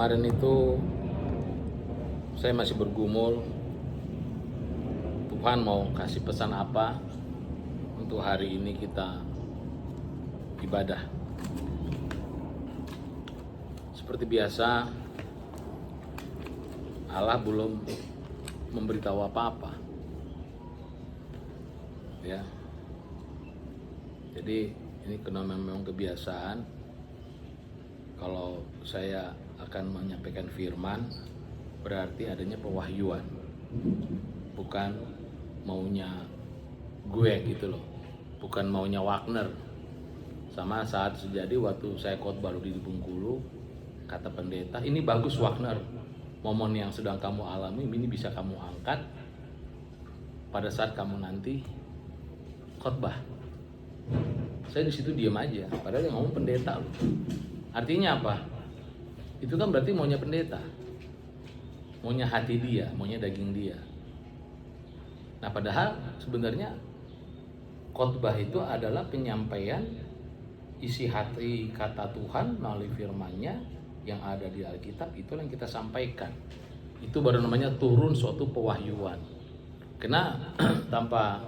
Kemarin itu saya masih bergumul, Tuhan mau kasih pesan apa untuk hari ini kita ibadah. Seperti biasa, Allah belum memberitahu apa-apa. Ya. Jadi ini karena memang kebiasaan, kalau saya akan menyampaikan firman berarti adanya pewahyuan, bukan maunya gue gitu loh, bukan maunya Wagner. Sama saat sejadi waktu saya khotbah di Bengkulu, kata pendeta, ini bagus Wagner, momen yang sedang kamu alami ini bisa kamu angkat pada saat kamu nanti khotbah. Saya di situ diam aja, padahal yang ngomong pendeta loh. Artinya apa? Itu kan berarti maunya pendeta, maunya hati dia, maunya daging dia. Nah padahal sebenarnya khotbah itu adalah penyampaian isi hati kata Tuhan melalui firman-Nya yang ada di Alkitab. Itulah yang kita sampaikan. Itu baru namanya turun suatu pewahyuan. Karena tanpa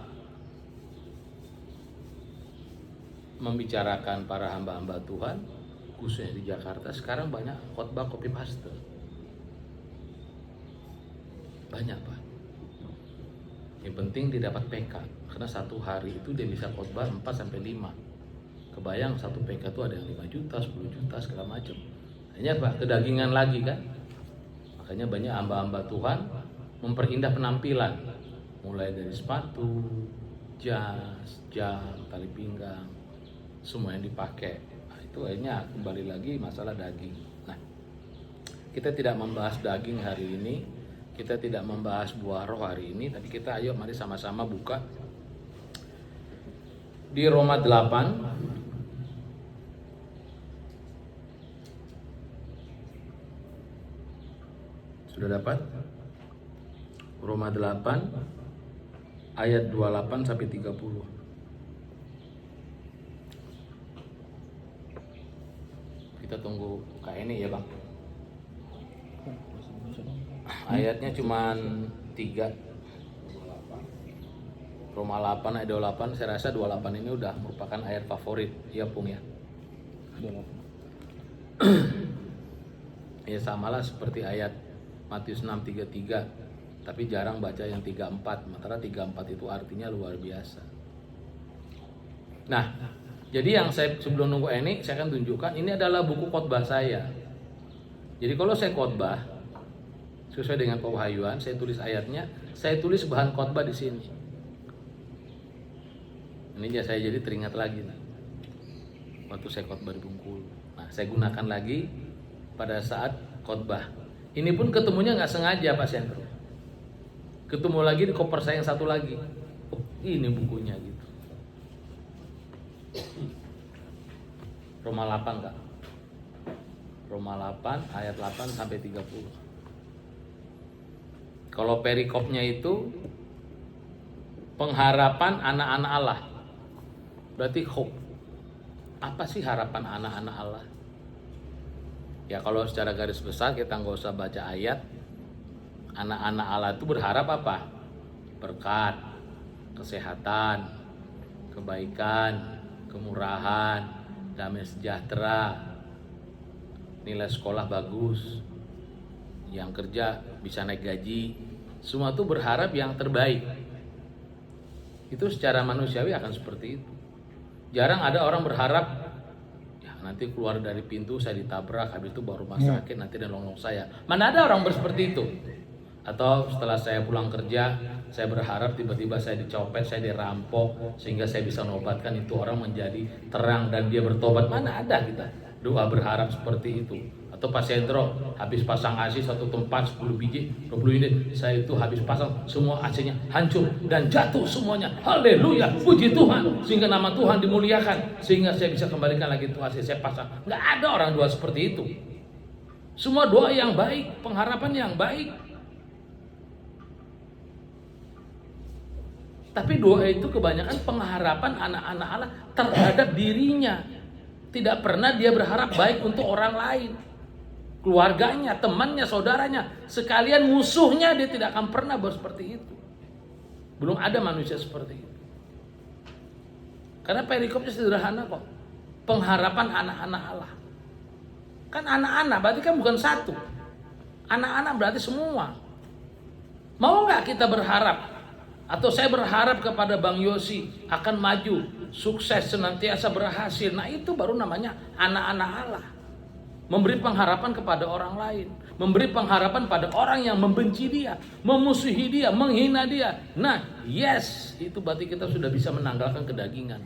membicarakan para hamba-hamba Tuhan, khususnya di Jakarta sekarang banyak khotbah copy paste. Banyak Pak. Yang penting dia dapat PK, karena satu hari itu dia bisa khotbah 4-5. Kebayang satu PK itu ada yang 5 juta, 10 juta segala macam. Hanya Pak, kedagingan lagi kan. Makanya banyak hamba-hamba Tuhan memperindah penampilan, mulai dari sepatu, jas, jam, tali pinggang, semua yang dipakai. Itu akhirnya kembali lagi masalah daging. Nah, kita tidak membahas daging hari ini, kita tidak membahas buah roh hari ini, tapi kita ayo mari sama-sama buka di Roma 8. Sudah dapat? Roma 8 ayat 28 sampai 30. Kita tunggu Kak ini ya Bang. Ayatnya cuman 3. Roma 8 ayat 28. Saya rasa 28 ini udah merupakan ayat favorit. Iya Pung ya. 28. Ya samalah seperti ayat Matius 6:33. Tapi jarang baca yang 34. Sementara 34 itu artinya luar biasa. Nah, jadi yang saya sebelum nunggu ini saya akan tunjukkan, ini adalah buku khotbah saya. Jadi kalau saya khotbah sesuai dengan pewahyuan, saya tulis ayatnya, saya tulis bahan khotbah di sini. Ini ya saya jadi teringat lagi waktu saya khotbah di Bengkulu. Nah, saya gunakan lagi pada saat khotbah. Ini pun ketemunya nggak sengaja Pak Sentro. Ketemu lagi di koper saya yang satu lagi. Oh, ini bukunya gitu. Roma 8 Kak. Roma 8 ayat 8 sampai 30. Kalau perikopnya itu pengharapan anak-anak Allah. Berarti hope. Apa sih harapan anak-anak Allah? Ya kalau secara garis besar kita nggak usah baca ayat. Anak-anak Allah itu berharap apa? Berkat, kesehatan, kebaikan, kemurahan, damai sejahtera, nilai sekolah bagus, yang kerja bisa naik gaji. Semua itu berharap yang terbaik. Itu secara manusiawi akan seperti itu. Jarang ada orang berharap, ya nanti keluar dari pintu saya ditabrak, habis itu baru rumah sakit, nanti dan nolong saya. Mana ada orang seperti itu? Atau setelah saya pulang kerja, saya berharap tiba-tiba saya dicopet, saya dirampok, sehingga saya bisa menobatkan itu orang menjadi terang dan dia bertobat. Mana ada kita doa berharap seperti itu? Atau Pak Sentro habis pasang AC satu tempat 10 biji, 20 unit, saya itu habis pasang semua AC-nya hancur dan jatuh semuanya. Haleluya, puji Tuhan, sehingga nama Tuhan dimuliakan, sehingga saya bisa kembalikan lagi itu AC saya pasang. Nggak ada orang doa seperti itu. Semua doa yang baik, pengharapan yang baik. Tapi doa itu kebanyakan pengharapan anak-anak Allah terhadap dirinya. Tidak pernah dia berharap baik untuk orang lain. keluarganya, temannya, saudaranya, sekalian musuhnya, dia tidak akan pernah seperti itu. Belum ada manusia seperti itu. Karena perikopnya sederhana kok. Pengharapan anak-anak Allah. Kan anak-anak berarti kan bukan satu. Anak-anak berarti semua. Mau nggak kita berharap? Atau saya berharap kepada Bang Yosi akan maju, sukses, senantiasa berhasil. Nah itu baru namanya anak-anak Allah. Memberi pengharapan kepada orang lain. Memberi pengharapan pada orang yang membenci dia, memusuhi dia, menghina dia. Nah yes, itu berarti kita sudah bisa menanggalkan kedagingan.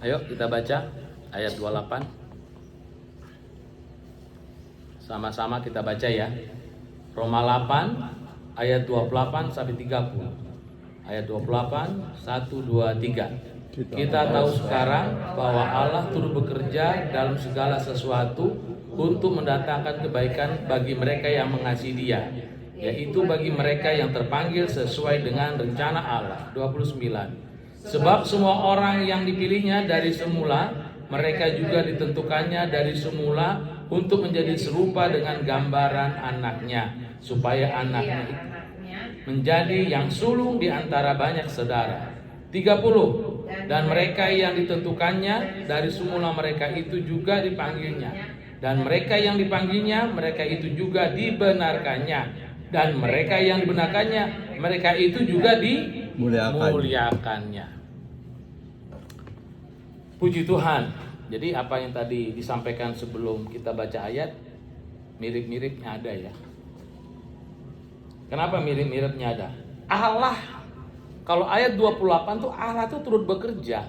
Ayo kita baca ayat 28. Sama-sama kita baca ya. Roma 8 ayat 28 sampai 30. Ayat 28 1 2 3. Kita tahu sekarang bahwa Allah turut bekerja dalam segala sesuatu untuk mendatangkan kebaikan bagi mereka yang mengasihi Dia, yaitu bagi mereka yang terpanggil sesuai dengan rencana Allah. 29. Sebab semua orang yang dipilihnya dari semula, mereka juga ditentukannya dari semula untuk menjadi serupa dengan gambaran anaknya, supaya anaknya menjadi yang sulung di antara banyak saudara. 30. Dan mereka yang ditentukannya dari semula, mereka itu juga dipanggilnya. Dan mereka yang dipanggilnya, mereka itu juga dibenarkannya. Dan mereka yang dibenarkannya, mereka itu juga dimuliakannya. Puji Tuhan. Jadi apa yang tadi disampaikan sebelum kita baca ayat, mirip-miripnya ada ya. Kenapa mirip-miripnya ada? Allah, kalau ayat 28 tuh Allah tuh turut bekerja.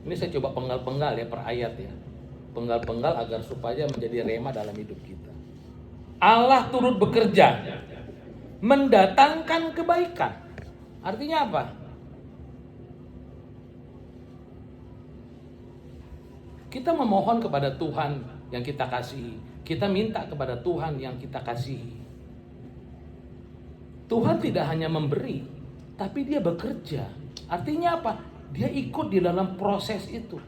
Ini saya coba penggal-penggal ya per ayat ya. Penggal-penggal agar supaya menjadi rema dalam hidup kita. Allah turut bekerja mendatangkan kebaikan. Artinya apa? Kita memohon kepada Tuhan yang kita kasihi. Kita minta kepada Tuhan yang kita kasihi. Tuhan tidak hanya memberi, tapi Dia bekerja. Artinya apa? Dia ikut di dalam proses itu.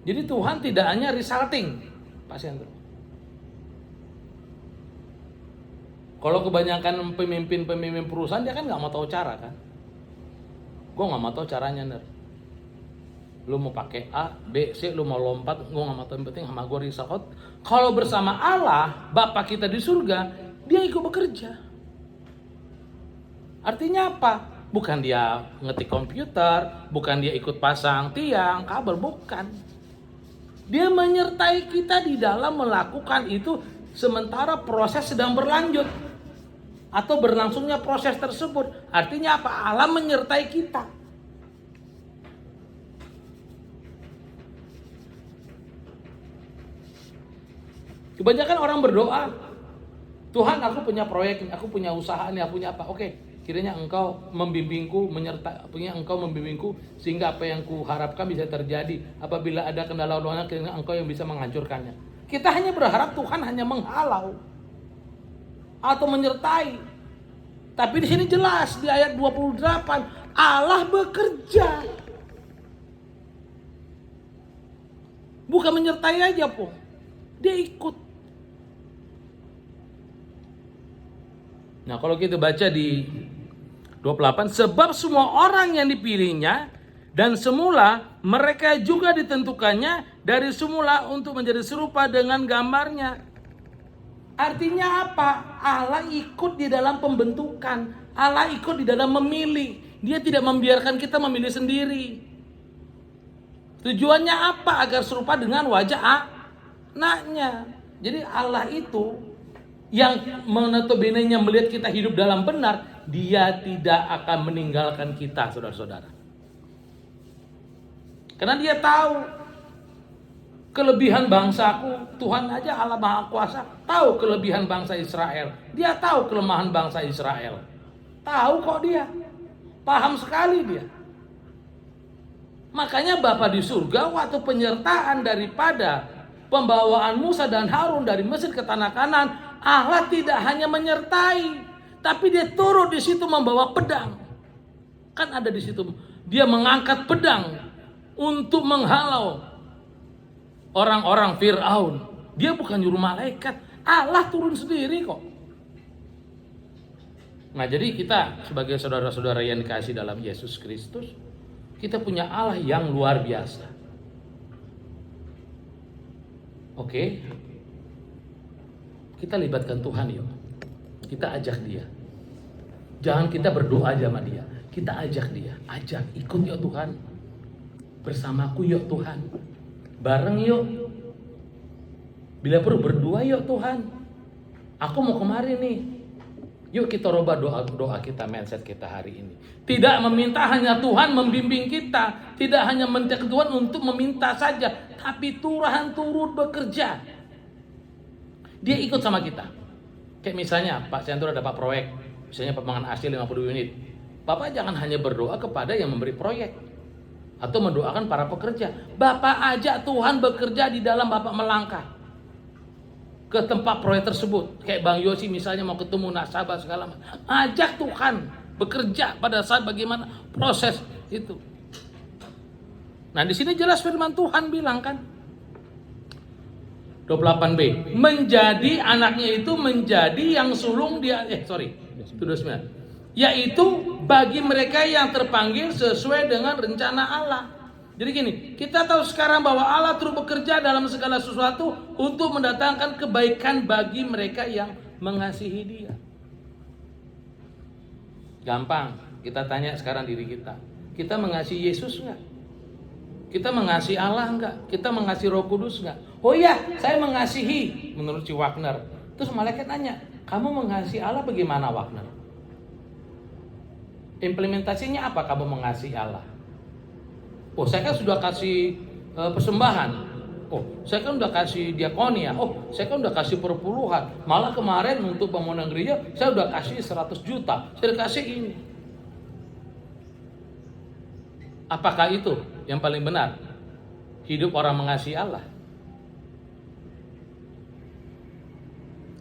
Jadi Tuhan tidak hanya resulting, Pak Sendro. Kalau kebanyakan pemimpin perusahaan, dia kan nggak mau tahu cara kan. Gue nggak mau tahu caranya, Ner. Lu mau pakai A, B, C, lu mau lompat, gue nggak mau tahu, yang penting sama gue result. Kalau bersama Allah, Bapa kita di surga, Dia ikut bekerja. Artinya apa? Bukan dia ngetik komputer, bukan dia ikut pasang tiang, kabel, bukan. Dia menyertai kita di dalam melakukan itu sementara proses sedang berlanjut atau berlangsungnya proses tersebut. Artinya apa? Allah menyertai kita. Kebanyakan orang berdoa, Tuhan, aku punya proyek, aku punya usaha nih, aku punya apa? Oke, kiranya Engkau membimbingku, Engkau membimbingku sehingga apa yang kuharapkan bisa terjadi. Apabila ada kendala-kendala, kiranya Engkau yang bisa menghancurkannya. Kita hanya berharap Tuhan hanya menghalau atau menyertai. Tapi di sini jelas di ayat 28, Allah bekerja. Bukan menyertai aja, po. Dia ikut. Nah, kalau kita baca di 28, sebab semua orang yang dipilihnya dan semula mereka juga ditentukannya dari semula untuk menjadi serupa dengan gambarnya. Artinya apa? Allah ikut di dalam pembentukan. Allah ikut di dalam memilih. Dia tidak membiarkan kita memilih sendiri. Tujuannya apa? Agar serupa dengan wajah anaknya. Jadi Allah itu yang menetobinenya melihat kita hidup dalam benar, Dia tidak akan meninggalkan kita, saudara-saudara. Karena Dia tahu kelebihan bangsaku. Tuhan aja Allah Maha Kuasa tahu kelebihan bangsa Israel. Dia tahu kelemahan bangsa Israel. Tahu kok Dia. Paham sekali Dia. Makanya Bapa di surga waktu penyertaan daripada pembawaan Musa dan Harun dari Mesir ke tanah Kanaan, Allah tidak hanya menyertai, tapi Dia turut di situ membawa pedang. Kan ada di situ. Dia mengangkat pedang untuk menghalau orang-orang Fir'aun. Dia bukan nyuruh malaikat, Allah turun sendiri kok. Nah, jadi kita sebagai saudara-saudara yang dikasihi dalam Yesus Kristus, kita punya Allah yang luar biasa. Oke? Kita libatkan Tuhan yuk. Kita ajak dia. Jangan kita berdoa aja sama dia. Kita ajak dia. Ajak, ikut yuk Tuhan. Bersamaku yuk Tuhan. Bareng yuk. Bila perlu berdua yuk Tuhan. Aku mau kemari nih. Yuk kita rubah doa kita, mindset kita hari ini. Tidak meminta hanya Tuhan membimbing kita. Tidak hanya minta Tuhan untuk meminta saja. Tapi Tuhan turut bekerja. Dia ikut sama kita. Kayak misalnya Pak Chandra dapat proyek. Misalnya pembangunan asli 50 unit. Bapak jangan hanya berdoa kepada yang memberi proyek. Atau mendoakan para pekerja. Bapak ajak Tuhan bekerja di dalam Bapak melangkah ke tempat proyek tersebut. Kayak Bang Yosi misalnya mau ketemu nasabah segala macam. Ajak Tuhan bekerja pada saat bagaimana proses itu. Nah, di sini jelas firman Tuhan bilang kan 28b, menjadi anaknya itu menjadi yang sulung dia itu 29. Yaitu bagi mereka yang terpanggil sesuai dengan rencana Allah. Jadi gini, kita tahu sekarang bahwa Allah terus bekerja dalam segala sesuatu untuk mendatangkan kebaikan bagi mereka yang mengasihi Dia. Gampang, kita tanya sekarang diri kita. Kita mengasihi Yesus enggak? Kita mengasihi Allah enggak? Kita mengasihi Roh Kudus enggak? Oh iya, saya mengasihi menurut si Wagner. Terus malaikat nanya, kamu mengasihi Allah bagaimana Wagner? Implementasinya apa kamu mengasihi Allah? Oh, saya kan sudah kasih persembahan. Oh, saya kan udah kasih diakonia. Oh, saya kan udah kasih perpuluhan. Malah kemarin untuk bangunan gereja saya udah kasih 100 juta. Saya udah kasih ini. Apakah itu yang paling benar? Hidup orang mengasihi Allah.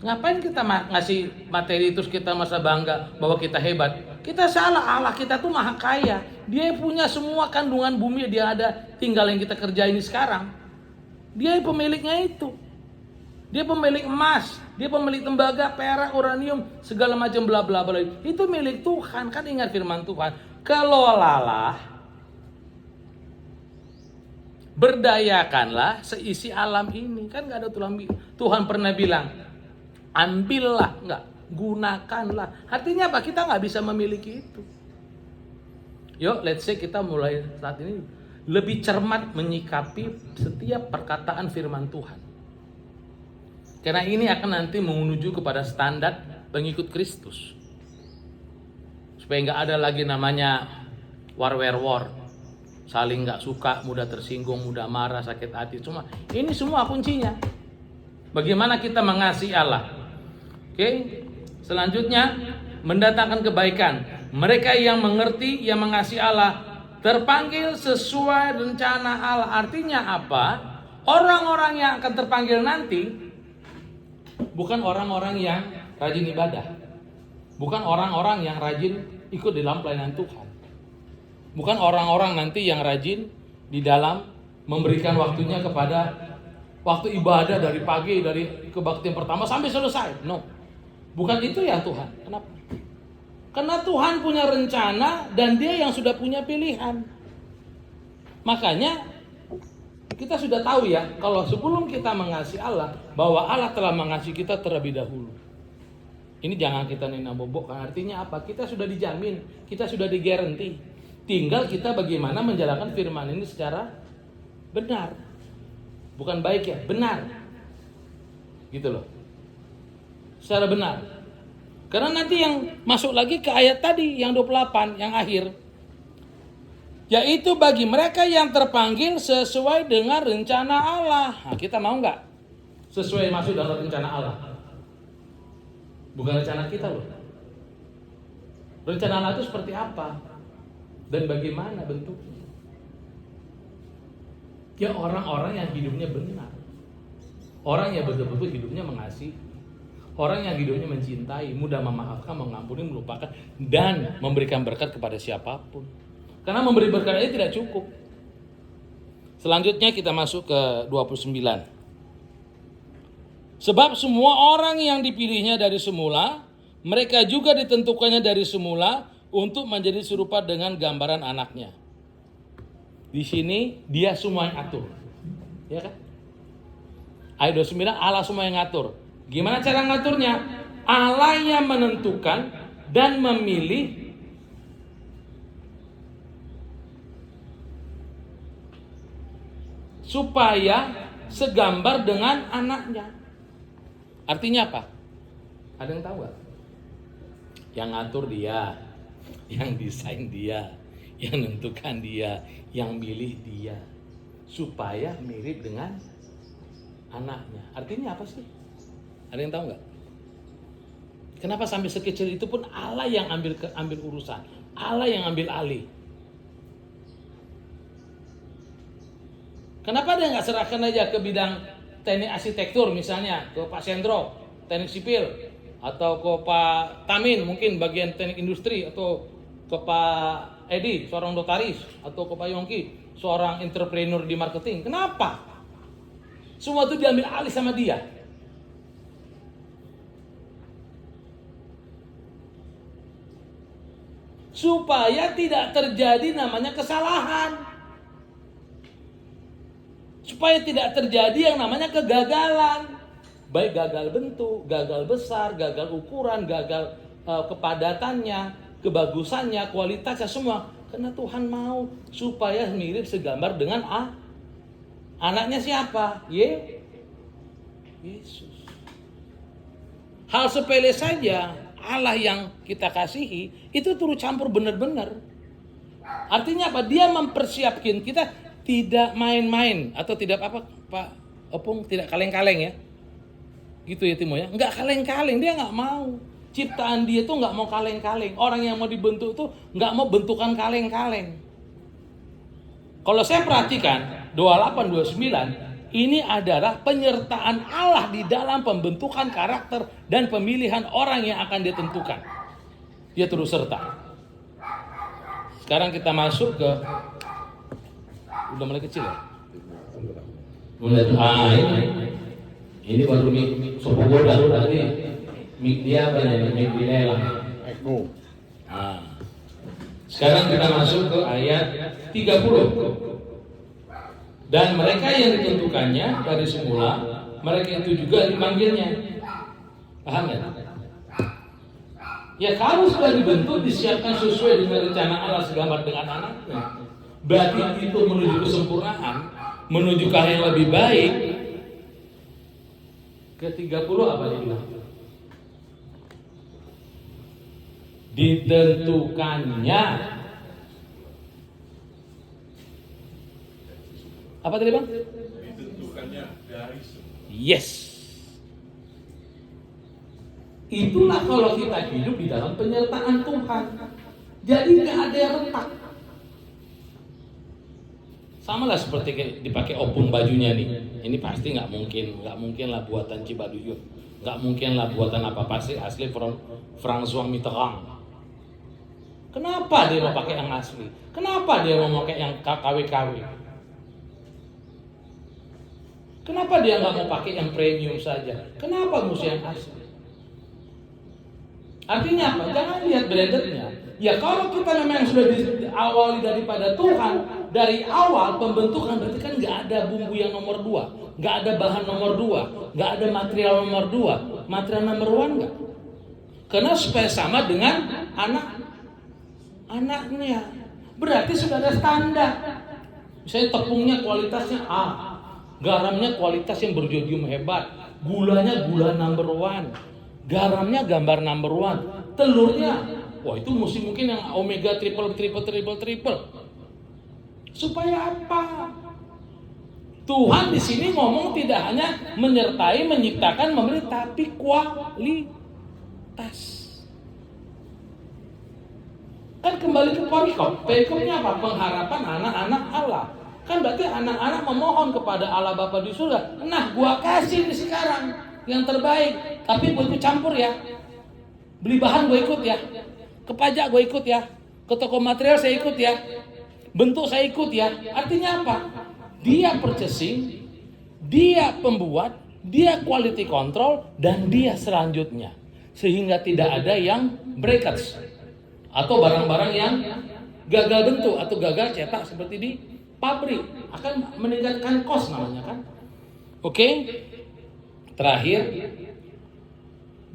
Ngapain kita ngasih materi terus kita masa bangga bahwa kita hebat? Kita salah, Allah kita tuh maha kaya. Dia punya semua kandungan bumi, dia ada, tinggal yang kita kerjain sekarang. Dia pemiliknya itu. Dia pemilik emas, dia pemilik tembaga, perak, uranium, segala macam bla bla bla. Itu milik Tuhan. Kan ingat firman Tuhan, kelolalah, berdayakanlah seisi alam ini. Kan gak ada Tuhan pernah bilang, ambillah, enggak, gunakanlah. Artinya apa? Kita nggak bisa memiliki itu. Yuk, let's say kita mulai saat ini lebih cermat menyikapi setiap perkataan firman Tuhan. Karena ini akan nanti menuju kepada standar pengikut Kristus. Supaya nggak ada lagi namanya war, saling nggak suka, mudah tersinggung, mudah marah, sakit hati. Cuma ini semua kuncinya. Bagaimana kita mengasihi Allah? Oke, selanjutnya mendatangkan kebaikan. Mereka yang mengerti, yang mengasihi Allah, terpanggil sesuai rencana Allah. Artinya apa? Orang-orang yang akan terpanggil nanti bukan orang-orang yang rajin ibadah, bukan orang-orang yang rajin ikut dalam pelayanan Tuhan, bukan orang-orang nanti yang rajin di dalam memberikan waktunya kepada waktu ibadah dari pagi, dari kebaktian pertama sampai selesai. No. Bukan itu ya Tuhan. Kenapa? Karena Tuhan punya rencana dan Dia yang sudah punya pilihan. Makanya kita sudah tahu ya, kalau sebelum kita mengasihi Allah, bahwa Allah telah mengasihi kita terlebih dahulu. Ini jangan kita nina-bobokkan. Artinya apa? Kita sudah dijamin, kita sudah digaranti. Tinggal kita bagaimana menjalankan firman ini secara benar. Bukan baik ya, benar. Gitu loh. Secara benar. Karena nanti yang masuk lagi ke ayat tadi yang 28 yang akhir, yaitu bagi mereka yang terpanggil sesuai dengan rencana Allah. Nah, kita mau nggak sesuai masuk dalam rencana Allah? Bukan rencana kita loh. Rencana Allah itu seperti apa dan bagaimana bentuknya? Ya orang-orang yang hidupnya benar, orang yang betul-betul hidupnya mengasihi, Orang yang hidupnya mencintai, mudah memaafkan, mengampuni, melupakan, dan memberikan berkat kepada siapapun. Karena memberi berkat itu tidak cukup. Selanjutnya kita masuk ke 29. Sebab semua orang yang dipilihnya dari semula, mereka juga ditentukannya dari semula untuk menjadi serupa dengan gambaran anaknya. Di sini dia semua yang atur. Ya kan? Ayat 29, Allah semua yang ngatur. Gimana cara ngaturnya? Allah yang menentukan dan memilih supaya segambar dengan anaknya. Artinya apa? Ada yang tahu gak? Yang ngatur dia, yang desain dia, yang menentukan dia, yang milih dia, supaya mirip dengan anaknya. Artinya apa sih? Ada yang tahu nggak? Kenapa sampai sekecil itu pun Allah yang ambil urusan, Allah yang ambil alih. Kenapa dia nggak serahkan aja ke bidang teknik arsitektur misalnya ke Pak Sendro, teknik sipil, atau ke Pak Tamin mungkin bagian teknik industri, atau ke Pak Edi seorang notaris, atau ke Pak Yongki seorang entrepreneur di marketing? Kenapa? Semua itu diambil alih sama dia. Supaya tidak terjadi namanya kesalahan. Supaya tidak terjadi yang namanya kegagalan. Baik gagal bentuk, gagal besar, gagal ukuran, gagal kepadatannya, kebagusannya, kualitasnya, semua. Karena Tuhan mau supaya mirip segambar dengan anaknya siapa? Yesus. Hal sepele saja Allah yang kita kasihi itu turut campur benar-benar. Artinya apa? Dia mempersiapkan kita tidak main-main atau tidak apa Pak Opung, tidak kaleng-kaleng ya. Gitu ya Timo ya. Enggak kaleng-kaleng, dia enggak mau. Ciptaan dia itu enggak mau kaleng-kaleng. Orang yang mau dibentuk itu enggak mau bentukan kaleng-kaleng. Kalau saya perhatikan 28 29 ini adalah penyertaan Allah di dalam pembentukan karakter dan pemilihan orang yang akan dia tentukan. Dia terus serta. Sekarang kita masuk ke, udah mulai kecil ya? Mulai ini baru mik sopo goda tadi. Mik dia apa ya? Mik dilelang. Sekarang kita masuk ke ayat 30. Dan mereka yang ditentukannya dari semula, mereka itu juga dipanggilnya. Paham ya? Ya kalau sudah dibentuk, disiapkan sesuai dengan rencana Allah segambar dengan anaknya, berarti itu menuju kesempurnaan, menuju ke hal yang lebih baik. Ke 30 apa dia bilang? Ditentukannya. Apa tadi Bang? Ditentukannya dari semula. Yes. Itulah kalau kita hidup di dalam penyertaan Tuhan. Jadi nggak ada yang retak. Sama lah seperti dipakai opung bajunya nih. Ini pasti nggak mungkin lah buatan Cibaduyut. Nggak mungkin lah buatan apa, pasti asli François Mitterrand. Kenapa dia mau pakai yang asli? Kenapa dia mau pakai yang KW-KW? Kenapa dia nggak mau pakai yang premium saja? Kenapa mesti yang asli? Artinya apa? Jangan lihat blendernya. Ya kalau kita memang sudah diawali daripada Tuhan, dari awal pembentukan berarti kan nggak ada bumbu yang nomor 2, nggak ada bahan nomor 2, nggak ada material nomor 2, material nomor 1 nggak? Karena supaya sama dengan anaknya. Berarti sudah ada standar. Misalnya tepungnya kualitasnya A. Garamnya kualitas yang berjodium hebat, gulanya gula number 1, garamnya gambar number 1, telurnya, wah itu mungkin yang omega triple. Supaya apa? Tuhan di sini ngomong tidak hanya menyertai, menciptakan, memberi, tapi kualitas. Kan kembali ke perikop. Perikopnya apa? Pengharapan anak-anak Allah. Kan berarti anak-anak memohon kepada Allah Bapa di surga, nah gua kasih nih sekarang. yang terbaik, tapi gue ikut campur ya. Beli bahan gue ikut ya, ke pajak gue ikut ya, ke toko material saya ikut ya, bentuk saya ikut ya. Artinya apa? Dia purchasing, dia pembuat, dia quality control, dan dia selanjutnya. Sehingga tidak ada yang breakage atau barang-barang yang gagal bentuk atau gagal cetak seperti di pabrik, akan meningkatkan cost namanya kan. Oke. Terakhir,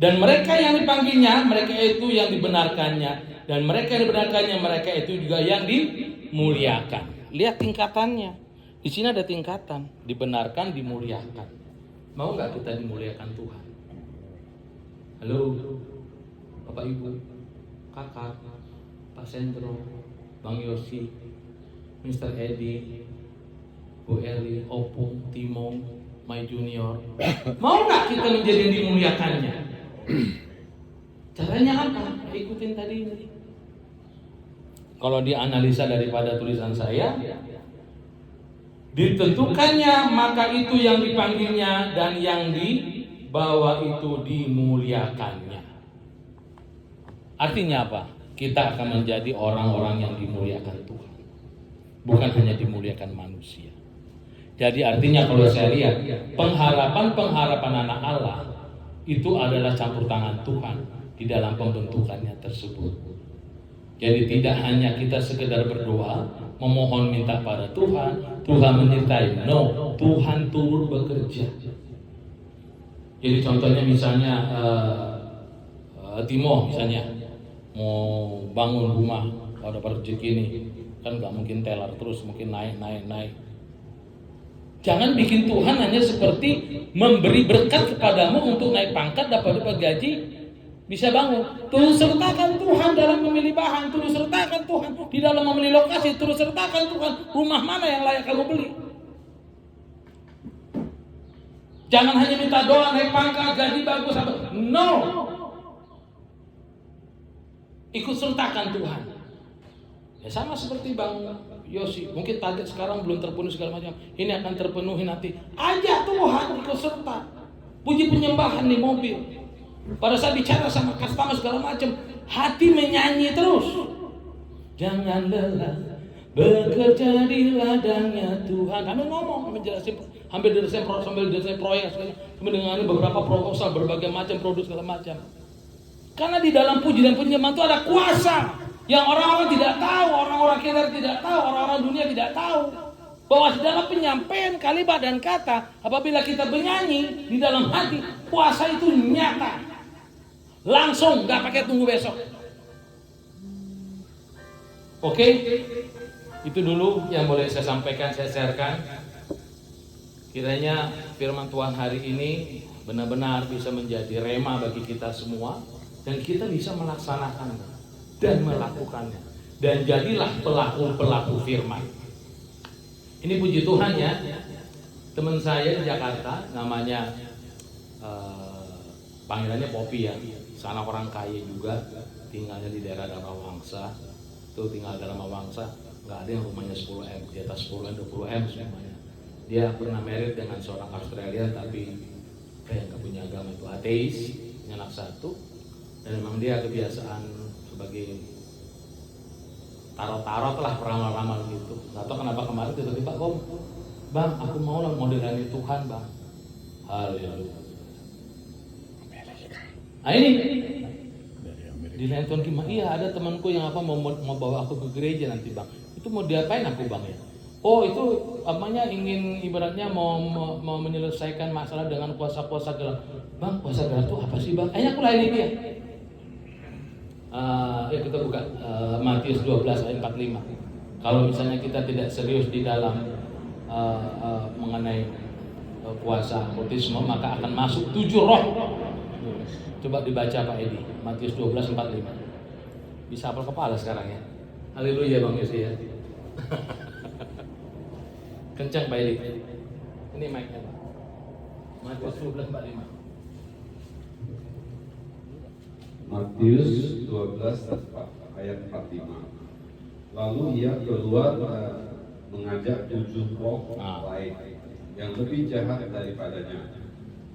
dan mereka yang dipanggilnya, mereka itu yang dibenarkannya, dan mereka yang dibenarkannya, mereka itu juga yang dimuliakan. Lihat tingkatannya. Di sini ada tingkatan, dibenarkan, dimuliakan. Mau nggak kita dimuliakan Tuhan? Halo, Bapak Ibu, Kakak, Pak Sendro, Bang Yosi, Mr. Edi, Bu Eli, Opung, Timong, My Junior. Mau nggak kita menjadi yang dimuliakannya? Caranya apa? Ikutin tadi ini. Kalau dianalisa daripada tulisan saya, ditentukannya maka itu yang dipanggilnya dan yang dibawa itu dimuliakannya. Artinya apa? Kita akan menjadi orang-orang yang dimuliakan Tuhan, bukan hanya dimuliakan manusia. Jadi artinya kalau saya lihat pengharapan anak Allah itu adalah campur tangan Tuhan di dalam pembentukannya tersebut. Jadi tidak hanya kita sekedar berdoa, memohon minta pada Tuhan, Tuhan menyertai. No, Tuhan turut bekerja. Jadi contohnya misalnya Timo misalnya mau bangun rumah pada rezeki ini, kan nggak mungkin teler terus, mungkin naik. Jangan bikin Tuhan hanya seperti memberi berkat kepadamu untuk naik pangkat, dapat gaji, bisa bangun. Turut sertakan Tuhan dalam memilih bahan, turut sertakan Tuhan di dalam memilih lokasi, turut sertakan Tuhan rumah mana yang layak kamu beli. Jangan hanya minta doa, naik pangkat, gaji bagus, apa. No. Ikut sertakan Tuhan. Ya sama seperti Bang Yosi, mungkin target sekarang belum terpenuhi segala macam, ini akan terpenuhi nanti. Ajak Tuhan ikut serta. Puji penyembahan di mobil. Pada saat bicara sama customer segala macam, hati menyanyi terus. Jangan lelah bekerja di ladangnya Tuhan. Kami ngomong, menjelasin, hampir sambil desain proyek, sambil dengan beberapa proposal, berbagai macam produk segala macam. Karena di dalam puji dan penyembahan itu ada kuasa yang orang-orang tidak tahu, orang-orang kira tidak tahu, orang-orang dunia tidak tahu. Bahwa di dalam penyampaian kalimat dan kata, apabila kita bernyanyi di dalam hati, kuasa itu nyata. Langsung, nggak pakai tunggu besok. Oke, itu dulu yang boleh saya sampaikan, saya sharekan. Kiranya firman Tuhan hari ini benar-benar bisa menjadi rema bagi kita semua, dan kita bisa melaksanakannya dan melakukannya, dan jadilah pelaku-pelaku firman. Ini puji Tuhan ya, teman saya di Jakarta namanya panggilannya Popi ya, sana orang kaya juga, tinggalnya di daerah Darawangsa. Tuh tinggal dalam Darawangsa, nggak ada yang rumahnya 10M, di atas 10M, 20M semuanya. Dia pernah married dengan seorang Australia, tapi kayak nggak punya agama, itu ateis, punya anak satu, dan memang dia kebiasaan sebagai tarot-tarot lah, peramal-ramal gitu. Nggak tahu kenapa kemarin tiba-tiba, Bang, aku mau lah modelan Tuhan, Bang. Haleluya. Nah ini di Lenton Kima, iya ada temanku yang mau bawa aku ke gereja nanti, Bang. Itu mau diapain aku, Bang ya? Oh itu apanya, ingin ibaratnya mau menyelesaikan masalah dengan puasa-puasa gelap. Bang, puasa gelap itu apa sih, Bang? Kayaknya aku lain dia. Ya kita buka Matius 12 ayat 45. Kalau misalnya kita tidak serius di dalam mengenai puasa baptisme, maka akan masuk 7 roh. Coba dibaca Pak Edi, Matius 12:45. Bisa hafal kepala sekarang ya. Haleluya Bang Yosi ya. Kencang Pak Edi. Ini mic-nya Pak. Matius 12:45. Matius 12 ayat 45. Lalu ia keluar mengajak 7 roh lain yang lebih jahat daripadanya,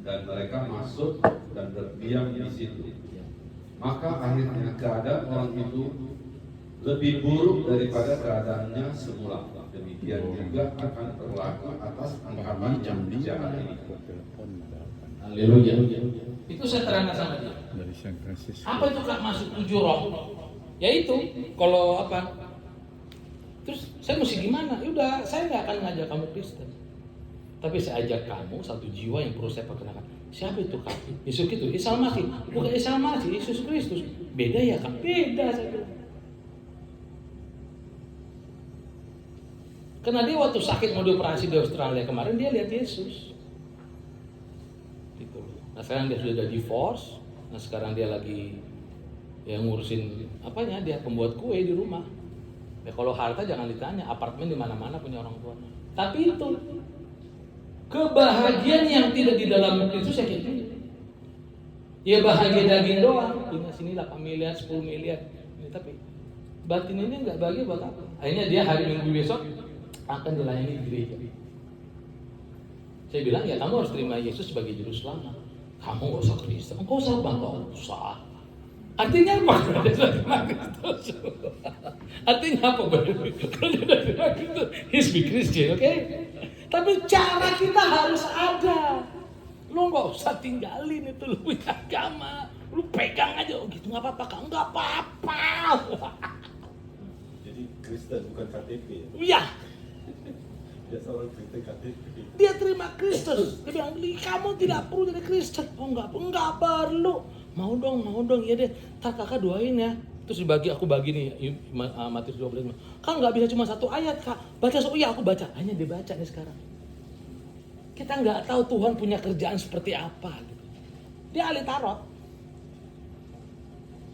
dan mereka masuk dan berdiam di situ. Maka akhirnya keadaan orang itu lebih buruk daripada keadaannya semula. Demikian juga akan berlaku atas angkatan yang jahat ini. Haleluya. Itu saya terangkan sama dia. Apa itu Kak masuk 7 roh? Ya itu, kalau apa? Terus saya mesti gimana? Yaudah, saya nggak akan ngajak kamu Kristen. Tapi saya ajak kamu satu jiwa yang perlu saya perkenalkan. Siapa itu Kak? Yesus itu, Isa Masih. Bukan Isa Masih, Yesus Kristus. Beda ya Kak? Beda saya bilang. Karena dia waktu sakit mau dioperasi di Australia kemarin, dia lihat Yesus. Gitu. Nah sekarang dia sudah divorce. Nah sekarang dia lagi yang ngurusin apanya, dia pembuat kue di rumah. Ya kalau harta jangan ditanya, apartemen di mana-mana punya orang tua. Tapi itu kebahagiaan yang tidak di dalam Kristus ya kayak gitu. Ya bahagia daging doang, punya sini 8 miliar, 10 miliar. Tapi batin ini nggak bahagia buat apa? Akhirnya dia hari Minggu besok akan dilayani di gereja. Saya bilang ya kamu harus terima Yesus sebagai juru selamat. Kamu nggak usah Kristen, nggak usah bangga, usah. Artinya apa? Artinya apa? He's be Christian, oke? Tapi cara kita harus ada. Lo nggak usah tinggalin itu lo punya agama. Lo pegang aja, oh gitu nggak apa-apa, nggak apa-apa. Jadi Kristen bukan KTP ya? Iya. Dia seorang Kristen KTP. Dia terima Kristus. Dia bilang, kamu tidak perlu jadi Kristen. Oh enggak perlu. Mau dong, ya deh. Ntar kakak doain ya. Terus aku bagi nih Matius 12. Kan nggak bisa cuma satu ayat Kak. Baca iya aku baca. Hanya dia baca nih sekarang. Kita nggak tahu Tuhan punya kerjaan seperti apa. Gitu. Dia ahli tarot.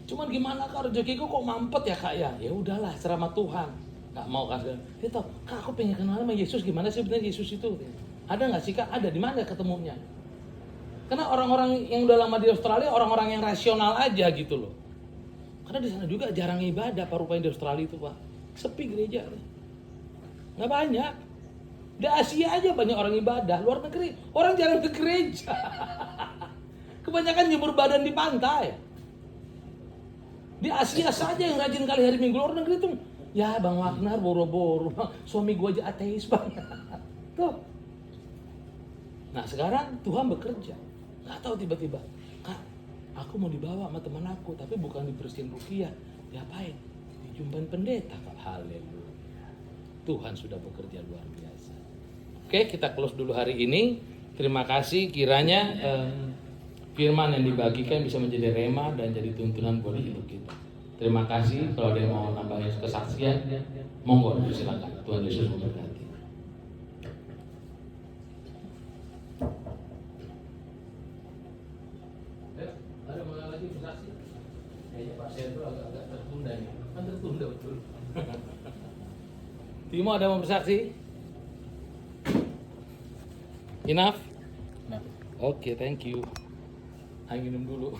Cuman gimana Kak rezekiku kok mampet ya Kak ya? Ya udahlah, serama Tuhan. Nggak mau kasih. Dia tahu, Kak aku pengen kenal sama Yesus. Gimana sih sebenarnya Yesus itu? Ada nggak sih Kak? Ada. Di mana ketemunya? Karena orang-orang yang udah lama di Australia, orang-orang yang rasional aja gitu loh. Karena di sana juga jarang ibadah rupanya di Australia itu Pak. Sepi gereja. Nggak banyak. Di Asia aja banyak orang ibadah. Luar negeri, orang jarang ke gereja. Kebanyakan jemur badan di pantai. Di Asia saja yang rajin kali hari Minggu. Luar negeri tuh, ya Bang Wagner boro-boro. Suami gua aja ateis Bang. Tuh. Nah sekarang Tuhan bekerja. Nggak tahu tiba-tiba, Kak, aku mau dibawa sama teman aku, tapi bukan dibersihin ruqyah. Diapain? Dijumpain pendeta, Kak. Haleluya. Tuhan sudah bekerja luar biasa. Oke, kita close dulu hari ini. Terima kasih, kiranya firman yang dibagikan bisa menjadi rema dan jadi tuntunan buat hidup kita. Terima kasih. Kalau ada yang mau nambahin kesaksian, monggo silakan. Tuhan Yesus memberkati. Ada mau lagi bersaksi? Kayaknya Pak Sendro agak tertunda ya. Kan tertunda betul. Timo ada mau bersaksi? Enough? Oke, thank you. Ayo minum dulu.